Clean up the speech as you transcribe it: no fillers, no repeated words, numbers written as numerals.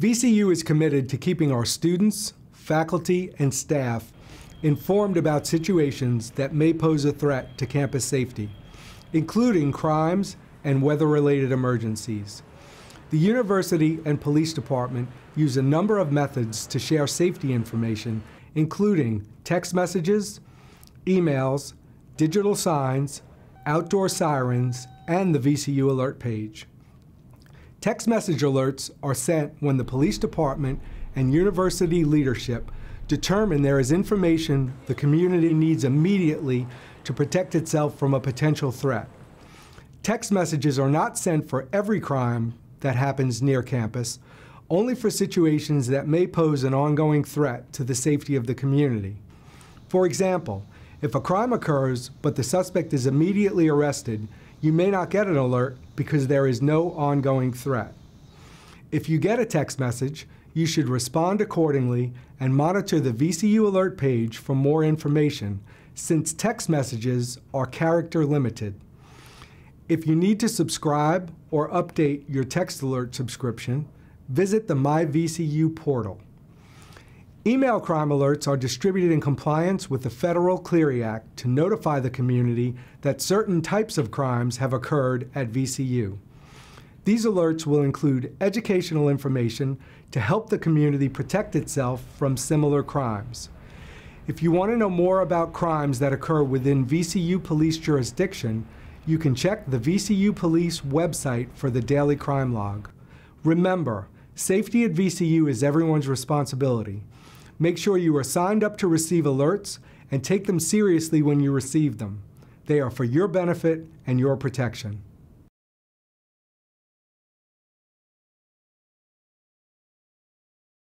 VCU is committed to keeping our students, faculty, and staff informed about situations that may pose a threat to campus safety, including crimes and weather-related emergencies. The university and police department use a number of methods to share safety information, including text messages, emails, digital signs, outdoor sirens, and the VCU alert page. Text message alerts are sent when the police department and university leadership determine there is information the community needs immediately to protect itself from a potential threat. Text messages are not sent for every crime that happens near campus, only for situations that may pose an ongoing threat to the safety of the community. For example, if a crime occurs but the suspect is immediately arrested, you may not get an alert because there is no ongoing threat. If you get a text message, you should respond accordingly and monitor the VCU alert page for more information, since text messages are character limited. If you need to subscribe or update your text alert subscription, visit the MyVCU portal. Email crime alerts are distributed in compliance with the Federal Clery Act to notify the community that certain types of crimes have occurred at VCU. These alerts will include educational information to help the community protect itself from similar crimes. If you want to know more about crimes that occur within VCU police jurisdiction, you can check the VCU Police website for the daily crime log. Remember, safety at VCU is everyone's responsibility. Make sure you are signed up to receive alerts and take them seriously when you receive them. They are for your benefit and your protection.